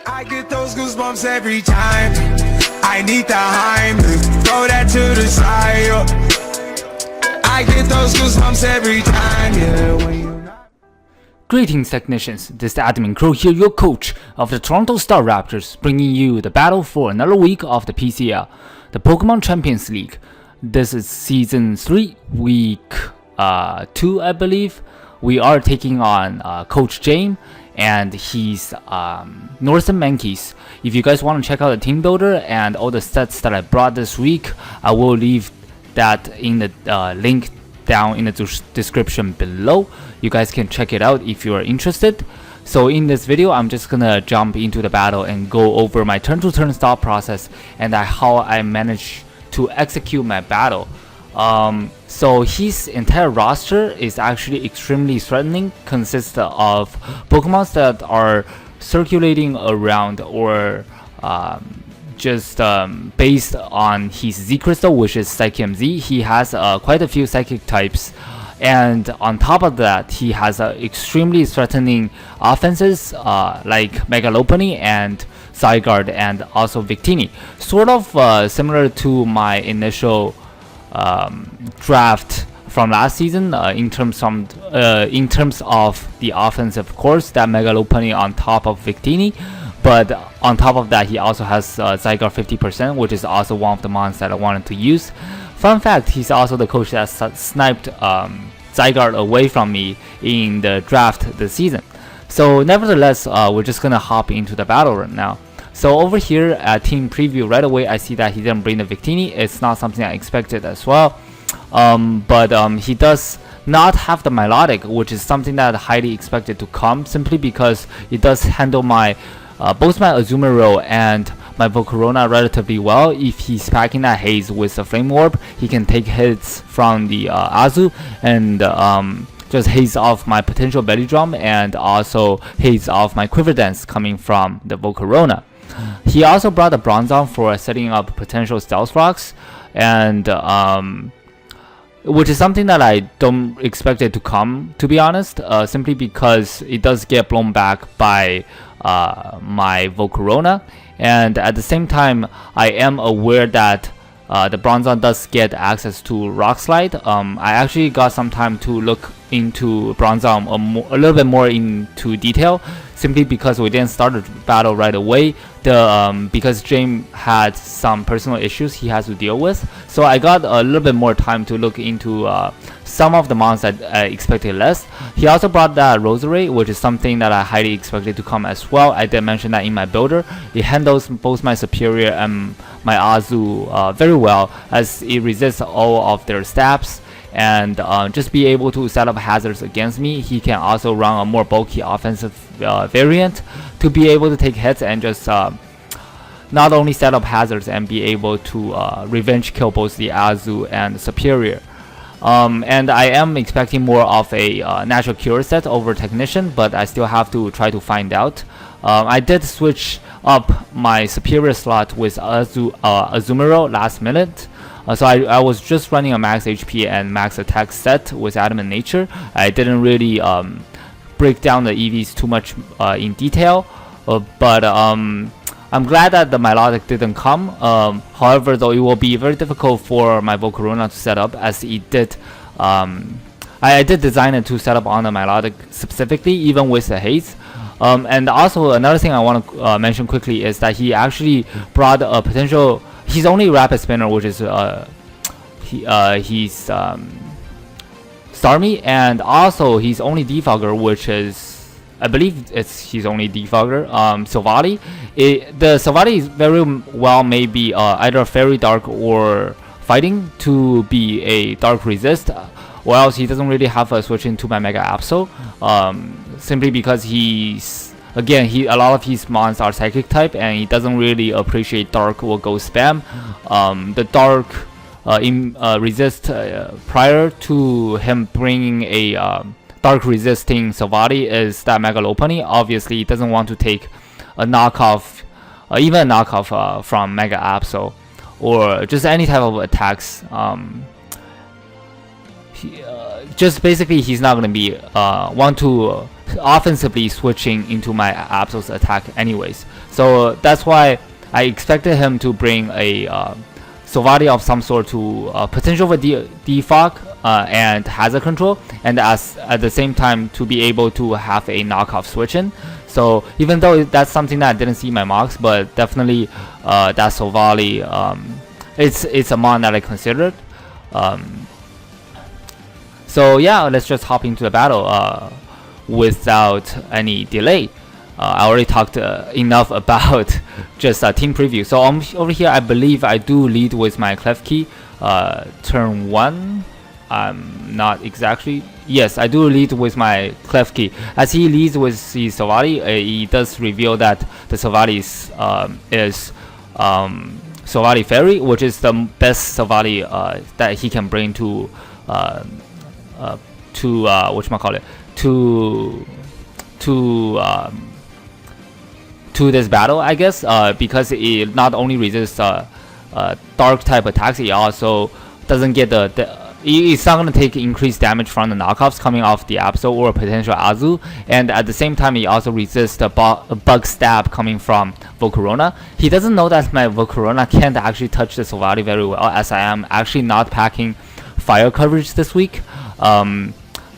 I get those goosebumps every time. I need the Heimlich, throw that to the side. I get those goosebumps every time, yeah. When you Greetings technicians, this is Admin Crow here, your coach of the Toronto Star Raptors, bringing you the battle for another week of the PCL, the Pokemon Champions League. This is Season 3, Week 2, I believe. We are taking on Coach Jayme and his Northern Mankeys. If you guys want to check out the team builder and all the sets that I brought this week, I will leave that in the link down in the description below. You guys can check it out if you are interested. So in this video, I'm just gonna jump into the battle and go over my turn-to-turn stop process and how I managed to execute my battle. So his entire roster is actually extremely threatening, consists of Pokemon that are circulating around or just based on his Z Crystal, which is Psychic MZ. He has quite a few Psychic types, and on top of that, he has extremely threatening offenses like Mega Lopunny and Zygarde and also Victini. Sort of similar to my initial draft from last season in terms of the offensive course, that Mega Lopunny on top of Victini. But on top of that, he also has Zygarde 50%, which is also one of the mons that I wanted to use. Fun fact, he's also the coach that sniped Zygarde away from me in the draft this season. So nevertheless, we're just gonna hop into the battle right now. So over here at team preview, right away I see that he didn't bring the Victini. It's not something I expected as well. But he does not have the Melodic, which is something that I highly expected to come, simply because it does handle my both my Azumarill and my Volcarona relatively well. If he's packing that Haze with the Flame Orb, he can take hits from the Azu and just haze off my potential Belly Drum and also haze off my Quiver Dance coming from the Volcarona. He also brought the Bronzong for setting up potential Stealth Rocks, and which is something that I don't expect it to come, to be honest, simply because it does get blown back by my Volcarona, and at the same time I am aware that the Bronzong does get access to Rock Slide. I actually got some time to look into Bronzong a little bit more into detail, simply because we didn't start the battle right away. Because Jayme had some personal issues he has to deal with, so I got a little bit more time to look into some of the mons that I expected less. He also brought that Rosary, which is something that I highly expected to come as well. I did mention that in my builder. It handles both my Superior and my Azu very well, as it resists all of their stabs and just be able to set up hazards against me. He can also run a more bulky offensive variant to be able to take hits and just not only set up hazards and be able to revenge kill both the Azu and the Superior. And I am expecting more of a natural cure set over Technician, but I still have to try to find out. I did switch up my Superior slot with Azumarill last minute. So I was just running a max HP and max attack set with Adamant Nature. I didn't really break down the EVs too much in detail, but I'm glad that the Melodic didn't come. However, though, it will be very difficult for my Volcarona to set up, as it did. I did design it to set up on the Melodic specifically, even with the Haze. And also another thing I want to mention quickly is that he actually brought a potential. He's only Rapid Spinner, which is he's Starmie, and also he's only Defogger, which is, I believe it's his only Defogger. Silvally, the Silvally is very well maybe either Fairy Dark or Fighting to be a Dark Resist, or else he doesn't really have a switch into my Mega Absol, simply because he's, again, a lot of his mons are Psychic type, and he doesn't really appreciate Dark or Ghost spam. The Dark resist prior to him bringing a Dark resisting Silvally is that Mega Lopunny. Obviously, he doesn't want to take a knockoff, even a knockoff from Mega Absol, or just any type of attacks. Just basically, he's not going to be want to offensively switching into my Absol's attack anyways. So that's why I expected him to bring a Sovali of some sort to potential for defog and hazard control, and at the same time to be able to have a knockoff switch in. So even though that's something that I didn't see in my mocks, but definitely that Sovali, it's a mon that I considered. So yeah, let's just hop into the battle without any delay. I already talked enough about just a team preview. So over here, I believe I do lead with my clef key turn 1. I'm not exactly. Yes, I do lead with my clef key. As he leads with the Sovali, he does reveal that the Sovali is Sovali Fairy, which is the best Sovali that he can bring to whatchamacallit, to this battle, I guess, because it not only resists dark type attacks, it also doesn't get it's not going to take increased damage from the knockoffs coming off the Absol or potential Azu, and at the same time it also resists the bug stab coming from Volcarona. He doesn't know that my Volcarona can't actually touch the Sovali very well, as I am actually not packing fire coverage this week.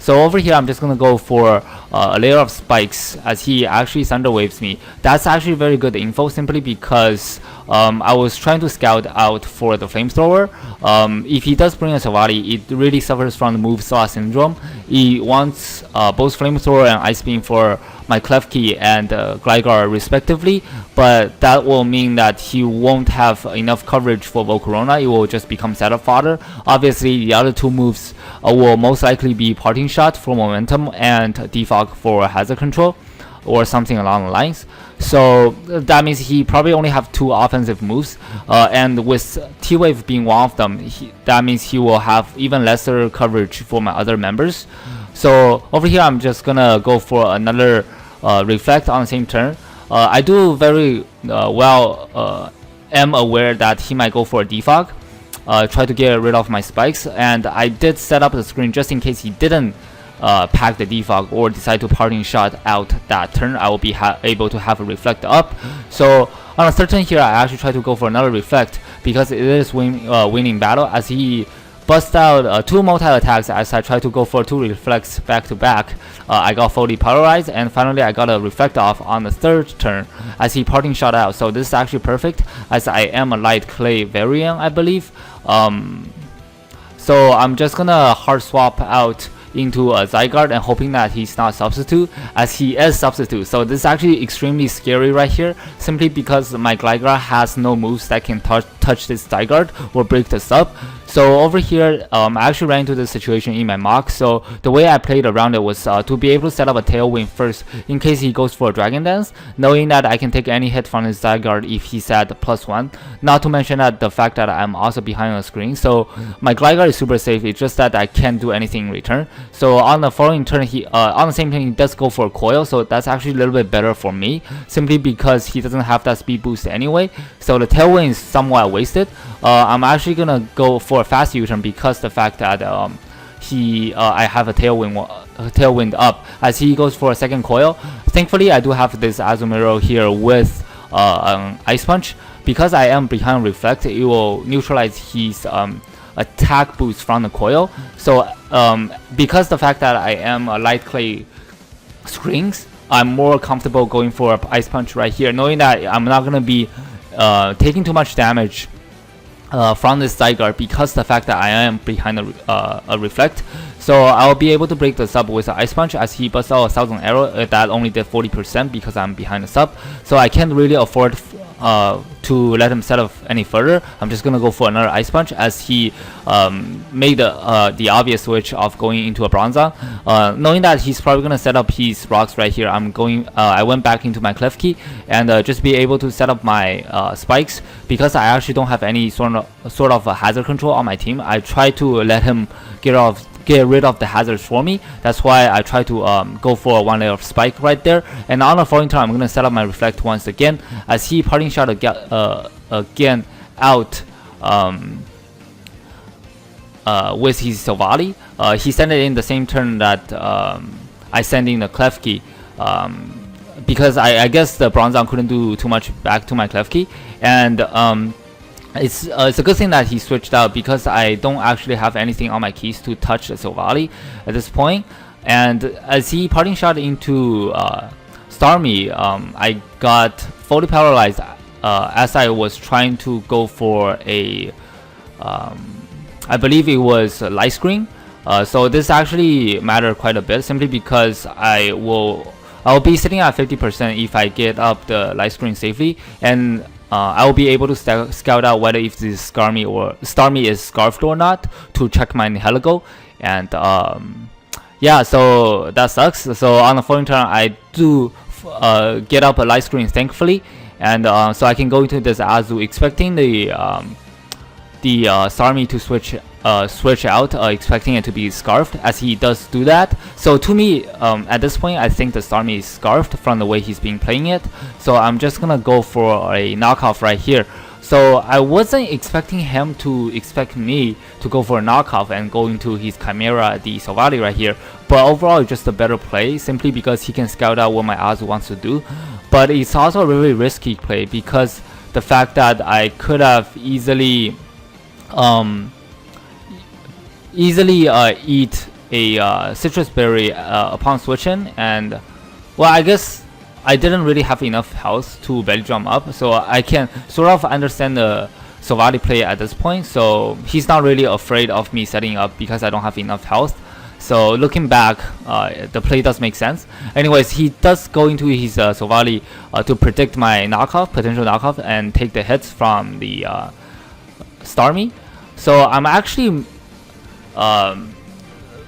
So over here, I'm just going to go for a layer of spikes as he actually Thunder Waves me. That's actually very good info, simply because I was trying to scout out for the Flamethrower. If he does bring a Sovali, it really suffers from the move saw syndrome. He wants both Flamethrower and Ice Beam for my Clef Key and Gligar respectively, but that will mean that he won't have enough coverage for Volcarona. It will just become setup fodder. Obviously, the other two moves will most likely be Parting Shot for momentum and Defog for hazard control, or something along the lines. So that means he probably only have 2 offensive moves, and with T-Wave being one of them, that means he will have even lesser coverage for my other members. So over here, I'm just gonna go for another Reflect on the same turn. I do very am aware that he might go for a Defog, try to get rid of my spikes, and I did set up the screen just in case he didn't pack the defog or decide to Parting Shot out that turn. I will be able to have a Reflect up. So on a certain here, I actually try to go for another Reflect because it is winning battle, as he bust out 2 multi-attacks as I try to go for 2 Reflects back to back. I got fully polarized, and finally I got a Reflect off on the 3rd turn as he Parting Shot out. So this is actually perfect, as I am a light clay variant, I believe. So I'm just gonna hard swap out into a Zygarde and hoping that he's not substitute, as he is substitute. So this is actually extremely scary right here, simply because my Gligar has no moves that can touch this Zygarde or break the sub. So over here, I actually ran into this situation in my mock. So the way I played around it was to be able to set up a Tailwind first in case he goes for a Dragon Dance, knowing that I can take any hit from his Zygarde if he's at +1. Not to mention that the fact that I'm also behind the screen. So my Gligar is super safe. It's just that I can't do anything in return. So on the following turn, on the same turn, he does go for a Coil. So that's actually a little bit better for me, simply because he doesn't have that speed boost anyway. So the Tailwind is somewhat wasted. I'm actually gonna go for a fast U-turn because the fact that I have a tailwind up as he goes for a second Coil. Thankfully, I do have this Azumarill here with Ice Punch. Because I am behind Reflect, it will neutralize his attack boost from the Coil. So because the fact that I am a light clay screens, I'm more comfortable going for a Ice Punch right here, knowing that I'm not gonna be taking too much damage from this Zygarde because the fact that I am behind a Reflect. So I'll be able to break the sub with an Ice Punch, as he busts out a 1000 arrow that only did 40% because I'm behind the sub. So I can't really afford to let him set up any further. I'm just gonna go for another Ice Punch, as he made the obvious switch of going into a Bronzong. Knowing that he's probably gonna set up his rocks right here, I went back into my Clef Key and just be able to set up my spikes, because I actually don't have any sort of a hazard control on my team. I try to let him get rid of the hazards for me. That's why I try to go for 1 layer of spike right there. And on the following turn, I'm going to set up my Reflect once again, as he Parting Shot again out with his Sovali. He sent it in the same turn that I send in the clef key, because I guess the Bronzong couldn't do too much back to my clef key, and it's a good thing that he switched out, because I don't actually have anything on my keys to touch the Silvally at this point. And as he parting shot into Starmie, I got fully paralyzed as I was trying to go for a I believe it was a light screen. So this actually mattered quite a bit, simply because I'll be sitting at 50% if I get up the light screen safely, and I will be able to scout out whether if this Starmie is scarfed or not to check my Nihilego. And yeah, so that sucks. So on the following turn, I do get up a light screen, thankfully, and so I can go into this Azu expecting the Starmie to switch out, expecting it to be scarfed, as he does do that. So to me, at this point, I think the Starmie is scarfed from the way he's been playing it. So I'm just gonna go for a knockoff right here. So I wasn't expecting him to expect me to go for a knockoff and go into his Chimera, the Silvally right here. But overall, it's just a better play, simply because he can scout out what my Azu wants to do. But it's also a really risky play, because the fact that I could have easily eat a citrus berry upon switching, and well, I guess I didn't really have enough health to belly drum up, so I can sort of understand the Silvally play at this point. So he's not really afraid of me setting up because I don't have enough health. So looking back, the play does make sense. Anyways, he does go into his Silvally to predict my potential knockoff, and take the hits from the Starmie. So I'm actually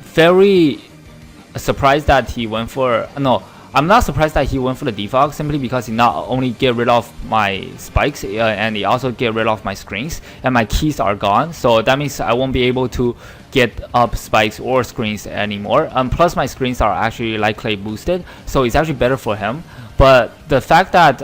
very surprised that he went for I'm not surprised that he went for the defog, simply because he not only get rid of my spikes, and he also get rid of my screens, and my keys are gone. So that means I won't be able to get up spikes or screens anymore. Plus my screens are actually likely boosted, so it's actually better for him. But the fact that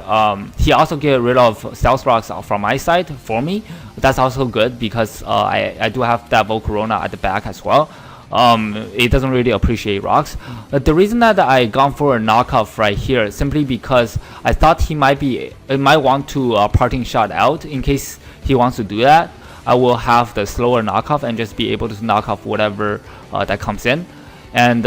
he also get rid of stealth rocks from my side for me, that's also good, because I do have that Volcarona at the back as well. It doesn't really appreciate rocks. The reason that I gone for a knockoff right here is simply because I thought he might want to parting shot out. In case he wants to do that, I will have the slower knockoff and just be able to knock off whatever that comes in. And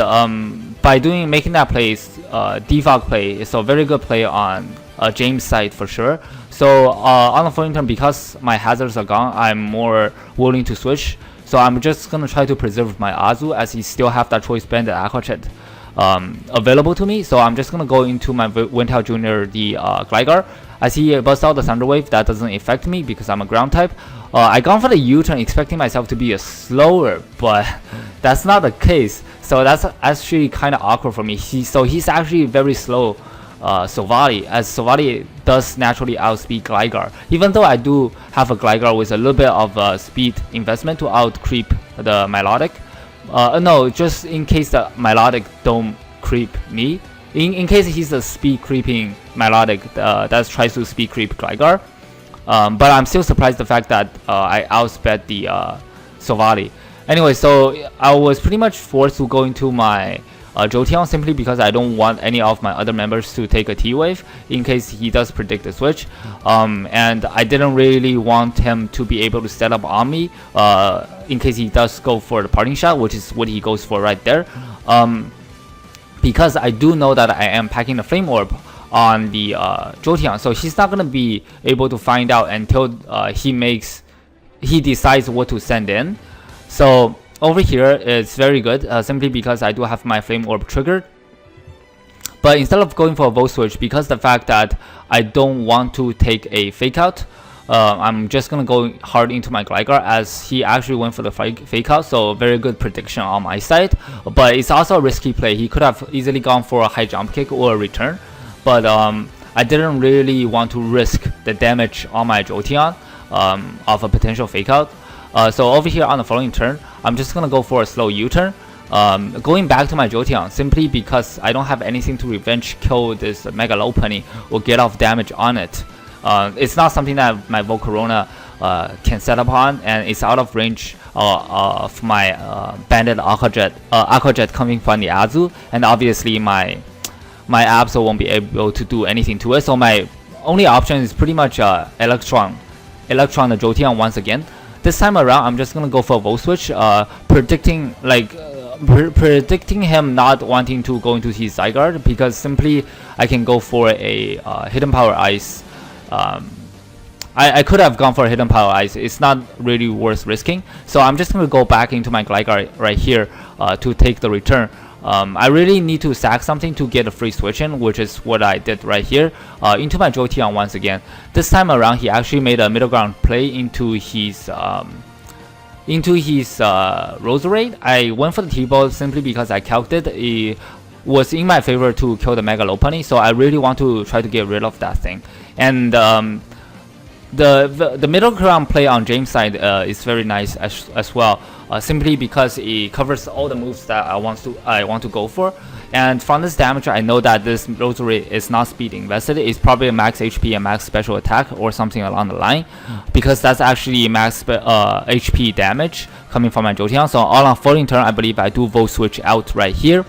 by making that play, defog play, it's a very good play on Jayme's side for sure. So on the following turn, because my hazards are gone, I'm more willing to switch. So I'm just gonna try to preserve my Azu, as he still have that choice band and Aquachet available to me. So I'm just gonna go into my Windtail Jr. the Gligar. As he busts out the Thunder Wave, that doesn't affect me because I'm a ground type. I gone for the U-turn expecting myself to be a slower, but that's not the case. So that's actually kind of awkward for me. He's actually very slow Silvally, as Silvally does naturally outspeed Gligar. Even though I do have a Gligar with a little bit of speed investment to out creep the Milotic. No, just in case the Milotic don't creep me. In case he's a speed creeping Milotic that tries to speed creep Gligar. But I'm still surprised the fact that I outsped the Silvally. Anyway, so I was pretty much forced to go into my Jolteon, simply because I don't want any of my other members to take a T-Wave in case he does predict the switch. And I didn't really want him to be able to set up on me in case he does go for the parting shot, which is what he goes for right there. Because I do know that I am packing the Flame Orb on the Jolteon, so he's not gonna be able to find out until he decides what to send in. So over here it's very good, simply because I do have my Flame Orb triggered. But instead of going for a Volt Switch, because the fact that I don't want to take a Fake Out, I'm just gonna go hard into my Gligar, as he actually went for the Fake Out. So very good prediction on my side, but it's also a risky play. He could have easily gone for a high jump kick or a return, but I didn't really want to risk the damage on my Jolteon of a potential Fake Out. So over here on the following turn, I'm just gonna go for a slow U-turn, going back to my Jolteon, simply because I don't have anything to revenge kill this Mega Lopunny or get off damage on it. It's not something that my Volcarona can set up on, and it's out of range of my banded Aquajet coming from the Azu, and obviously my Absol won't be able to do anything to it. So my only option is pretty much Electron the Jolteon once again. This time around, I'm just gonna go for a Volt Switch, predicting him not wanting to go into his Zygarde, because simply I can go for a Hidden Power Ice. I could have gone for a Hidden Power Ice. It's not really worth risking. So I'm just gonna go back into my Gligar right here to take the return. I really need to sack something to get a free switch in, which is what I did right here, into my Jolteon once again. This time around, he actually made a middle ground play into his Roserade. I went for the T-Ball simply because I calculated it was in my favor to kill the Mega Lopunny, so I really want to try to get rid of that thing. And the middle ground play on Jayme's side is very nice as well, simply because it covers all the moves that I want to go for. And from this damage, I know that this Roserade is not speed invested. It's probably a max HP and max special attack or something along the line, because that's actually max HP damage coming from my Jolteon. So all on falling turn, I believe I do Volt Switch out right here.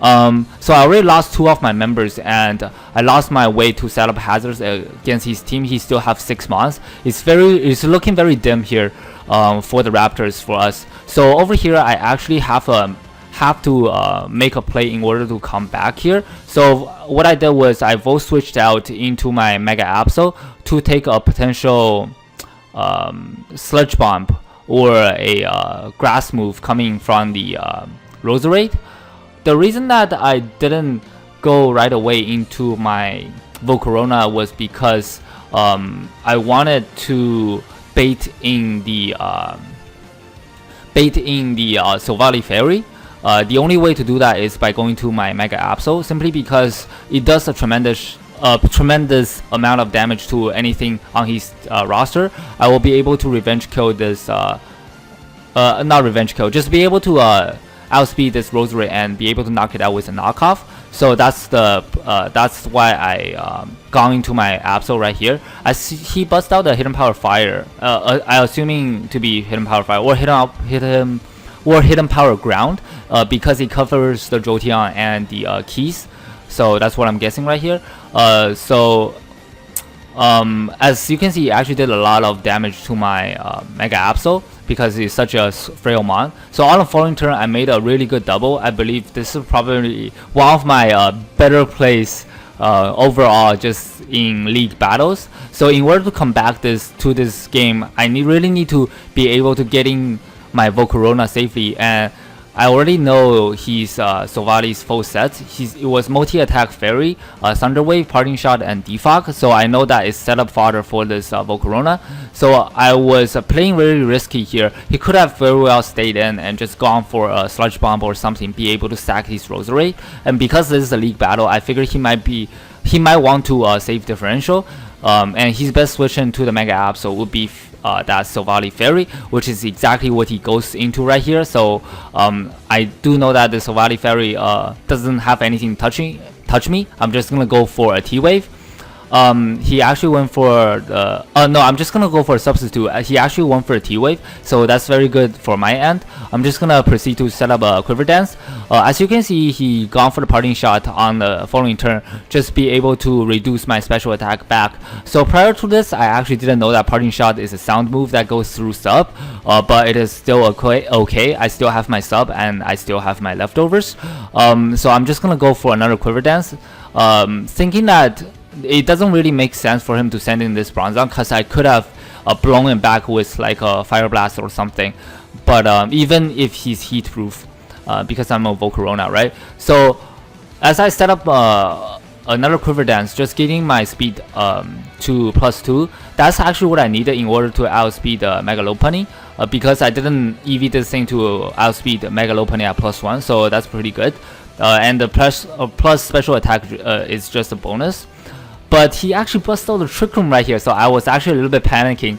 So I already lost 2 of my members, and I lost my way to set up hazards against his team. He still have 6 mons. It's looking very dim here for the Raptors for us. So over here, I actually have to make a play in order to come back here. So what I did was I Volt Switched out into my Mega Absol to take a potential Sludge Bomb or a Grass move coming from the Roserade. The reason that I didn't go right away into my Volcarona was because I wanted to bait in the Silvally Fairy. The only way to do that is by going to my Mega Absol, simply because it does a tremendous amount of damage to anything on his roster. I will be able to revenge kill this, not revenge kill, just be able to outspeed this Roserade and be able to knock it out with a knockoff. So that's why I gone into my Absol right here. He busts out the Hidden Power Fire, I assuming to be Hidden Power Fire or Hidden Power Ground, because it covers the Jolteon and the keys. So that's what I'm guessing right here. As you can see, it actually did a lot of damage to my Mega Absol, because it's such a frail mon. So on the following turn, I made a really good double. I believe this is probably one of my better plays overall, just in league battles. So in order to come back to this game, I really need to be able to get in my Volcarona safely, and I already know he's Silvally's full set. It was multi-attack Fairy, Thunder Wave, Parting Shot, and Defog. So I know that it's set up fodder for this Volcarona. So I was playing very risky here. He could have very well stayed in and just gone for a Sludge Bomb or something, be able to sack his Roserade. And because this is a league battle, I figured he might want to save differential. And his best switch into the Mega Absol would be that Silvally Fairy, which is exactly what he goes into right here. So I do know that the Silvally Fairy doesn't have anything touch me. I'm just gonna go for a T-Wave. He actually went for the no, I'm just gonna go for a substitute. He actually went for a T-Wave, so that's very good for my end. I'm just gonna proceed to set up a Quiver Dance. As you can see, he gone for the Parting Shot on the following turn, just be able to reduce my special attack back. So prior to this, I actually didn't know that Parting Shot is a sound move that goes through sub, but it is still okay. I still have my sub and I still have my leftovers. So I'm just gonna go for another Quiver Dance, thinking that it doesn't really make sense for him to send in this Bronzong, because I could have blown him back with like a Fire Blast or something. But even if he's heat proof, because I'm a Volcarona, right? So as I set up another Quiver Dance, just getting my speed to +2, that's actually what I needed in order to outspeed Mega Lopunny, because I didn't EV this thing to outspeed Mega Lopunny at +1, so that's pretty good. And the plus special attack is just a bonus. But he actually busted out the Trick Room right here, so I was actually a little bit panicking.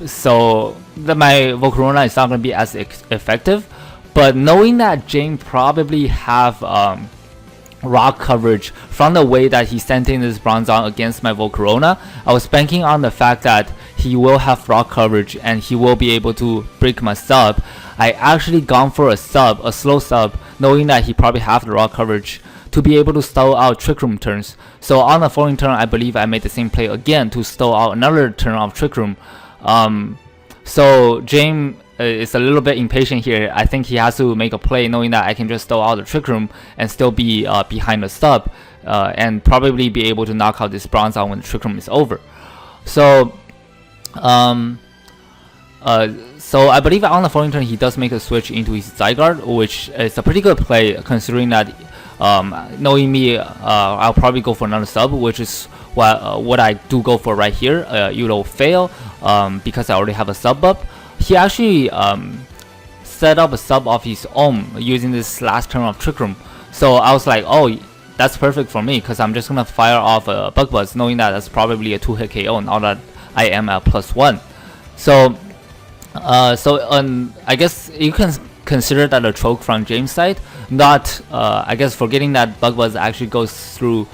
So my Volcarona is not going to be as effective. But knowing that Jayme probably have rock coverage from the way that he sent in this Bronzong against my Volcarona, I was banking on the fact that he will have rock coverage and he will be able to break my sub, I actually gone for a slow sub, knowing that he probably have the rock coverage to be able to stall out Trick Room turns. So on the following turn, I believe I made the same play again to stall out another turn of Trick Room. So Jayme is a little bit impatient here. I think he has to make a play knowing that I can just stall out the Trick Room and still be behind the sub, and probably be able to knock out this bronze on when the Trick Room is over. So so I believe on the following turn he does make a switch into his Zygarde, which is a pretty good play considering that knowing me, I'll probably go for another sub, which is what I do go for right here. It'll fail because I already have a sub up. He actually set up a sub of his own using this last turn of Trick Room. So I was like, oh, that's perfect for me because I'm just gonna fire off a Bug Buzz, knowing that that's probably a 2-hit KO now that I am at +1. So I guess you can consider that a choke from Jayme's side. Not I guess forgetting that Bug Buzz actually goes through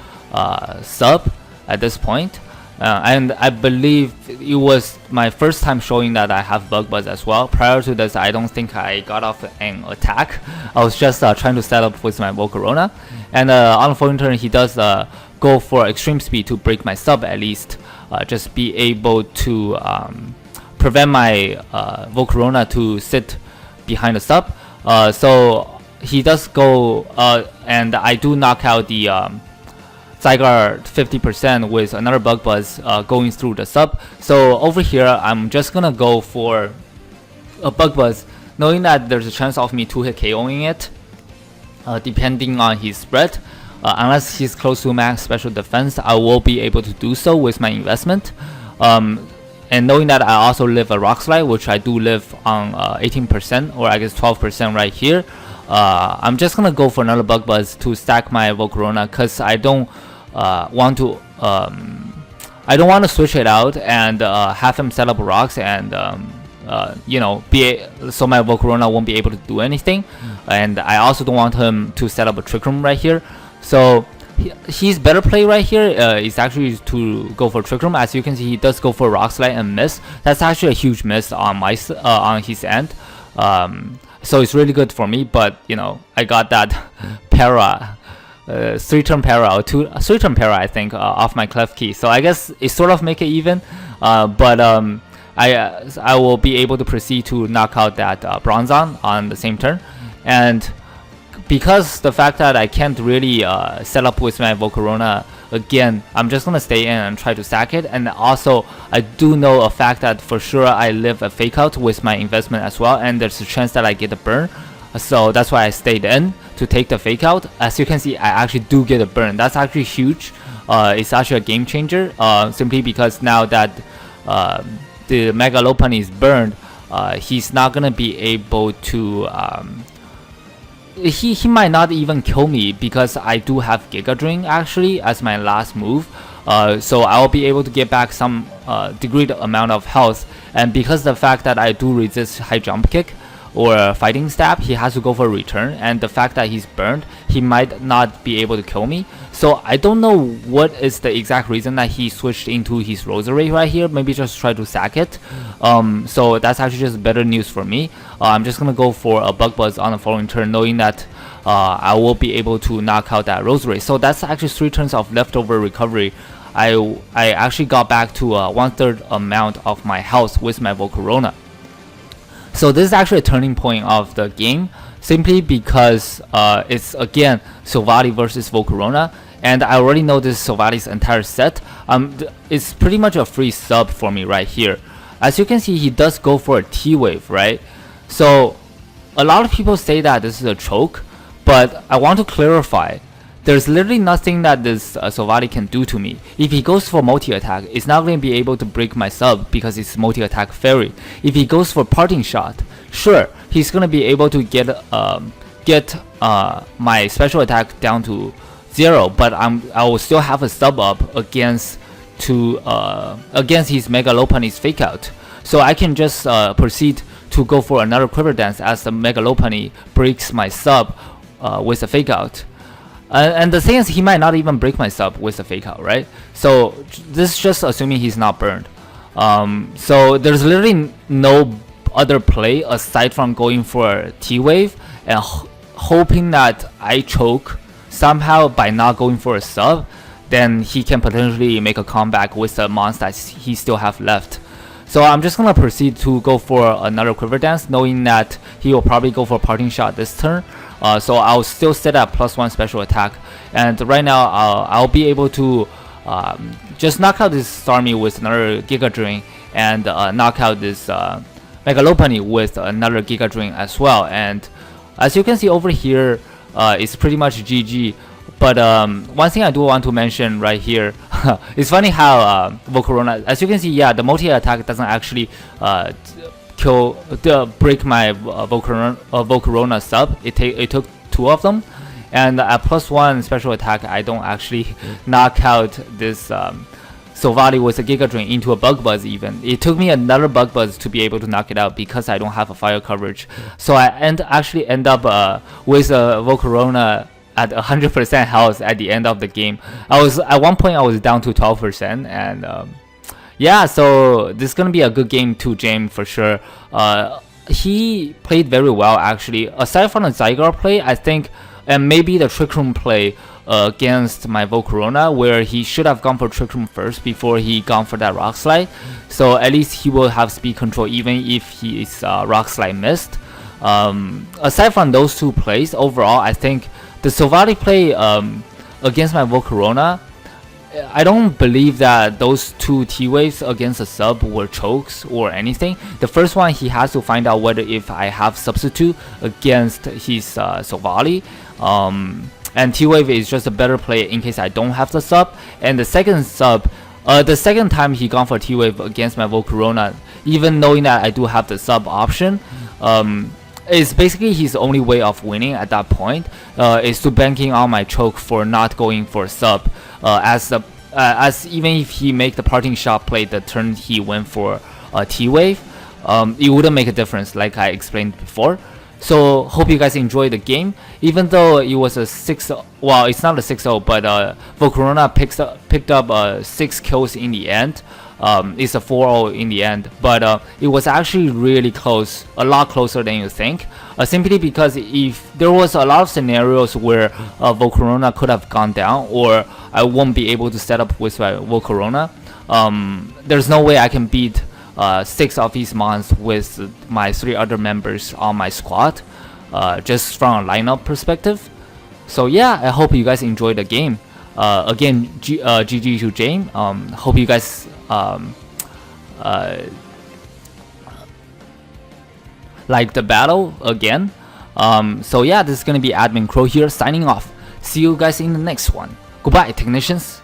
sub at this point. And I believe it was my first time showing that I have Bug Buzz as well. Prior to this, I don't think I got off an attack. I was just trying to set up with my Volcarona. And on the following turn, he does go for Extreme Speed to break my sub at least. Just be able to prevent my Volcarona to sit behind the sub. So he does go, and I do knock out the Zygarde 50% with another Bug Buzz going through the sub. So over here, I'm just gonna go for a Bug Buzz, knowing that there's a chance of me 2-hit KOing it, depending on his spread. Unless he's close to max special defense, I will be able to do so with my investment. And knowing that I also live a Rock Slide, which I do live on 18%, or I guess 12% right here. I'm just gonna go for another Bug Buzz to stack my Volcarona because I don't want to switch it out and have him set up rocks and so my Volcarona won't be able to do anything. And I also don't want him to set up a Trick Room right here. So his better play right here is actually to go for Trick Room. As you can see, he does go for Rock Slide and miss. That's actually a huge miss on my on his end. So it's really good for me, but I got that para, 3-turn para or 3-turn para, I think, off my Clef Key. So I guess it sort of make it even, but I will be able to proceed to knock out that Bronzong on the same turn. And because the fact that I can't really set up with my Volcarona again, I'm just gonna stay in and try to sack it. And also I do know a fact that for sure I live a fake out with my investment as well, and there's a chance that I get a burn. So that's why I stayed in to take the fake out. As you can see, I actually do get a burn. That's actually huge. It's actually a game changer, simply because now that the Mega Lopunny is burned, he's not gonna be able to he might not even kill me because I do have Giga Drain actually as my last move. So I will be able to get back some degree amount of health, and because the fact that I do resist high jump kick or fighting stab, he has to go for a return, and the fact that he's burned, he might not be able to kill me. So I don't know what is the exact reason that he switched into his Rosary right here. Maybe just try to sack it. So that's actually just better news for me. I'm just gonna go for a Bug Buzz on the following turn, knowing that I will be able to knock out that Rosary. So that's actually 3 turns of leftover recovery. I actually got back to 1/3 amount of my health with my Volcarona. So this is actually a turning point of the game, simply because it's again Silvally versus Volcarona, and I already know this Silvally's entire set. It's pretty much a free sub for me right here. As you can see, he does go for a T-Wave, right? So a lot of people say that this is a choke, but I want to clarify. There's literally nothing that this Silvally can do to me. If he goes for multi-attack, it's not going to be able to break my sub because it's multi-attack fairy. If he goes for parting shot, sure, he's going to be able to get my special attack down to 0, but I will still have a sub up against his Mega Lopunny's fake out. So I can just proceed to go for another Quiver Dance as the Mega Lopunny breaks my sub with a fake out. And the thing is, he might not even break my sub with a fake out, right? So this is just assuming he's not burned. So there's literally no other play aside from going for T-Wave and hoping that I choke somehow by not going for a sub. Then he can potentially make a comeback with the mons that he still have left. So I'm just gonna proceed to go for another quiver dance, knowing that he will probably go for a parting shot this turn. So I'll still sit at +1 special attack, and right now I'll be able to just knock out this Starmie with another Giga Drain, and knock out this Mega Lopunny with another Giga Drain as well. And as you can see over here, it's pretty much GG. But one thing I do want to mention right here, it's funny how Volcarona, as you can see, yeah, the multi-attack doesn't actually break my Volcarona sub. It took 2 of them, and at +1 special attack, I don't actually knock out this Silvally with a Giga Drain into a Bug Buzz even. It took me another Bug Buzz to be able to knock it out because I don't have a fire coverage. So I actually end up with a Volcarona at 100% health at the end of the game. At one point I was down to 12%, and yeah, so this is gonna be a good game to Jayme for sure. He played very well actually. Aside from the Zygarde play, I think, and maybe the Trick Room play against my Volcarona, where he should have gone for Trick Room first before he gone for that Rock Slide. So at least he will have speed control even if his Rock Slide missed. Aside from those 2 plays, overall I think the Silvally play against my Volcarona, I don't believe that those 2 T-Waves against a sub were chokes or anything. The first one, he has to find out whether if I have substitute against his Silvally. And T-Wave is just a better play in case I don't have the sub. And the second time he gone for T-Wave against my Volcarona, even knowing that I do have the sub option, is basically his only way of winning at that point, is to banking on my choke for not going for sub, as even if he make the parting shot play the turn he went for T-Wave, it wouldn't make a difference like I explained before. So hope you guys enjoyed the game, even though it was a 6-0, well, it's not a 6-0, but Volcarona picked up 6 kills in the end. It's a 4-0 in the end, but it was actually really close, a lot closer than you think, simply because if there was a lot of scenarios where Volcarona could have gone down, or I won't be able to set up with my Volcarona, there's no way I can beat 6 of these mons with my 3 other members on my squad, just from a lineup perspective. So yeah, I hope you guys enjoyed the game. Again, GG to Jayme. Hope you guys like the battle again. So yeah, this is gonna be Admin Crow here signing off. See you guys in the next one. Goodbye, technicians.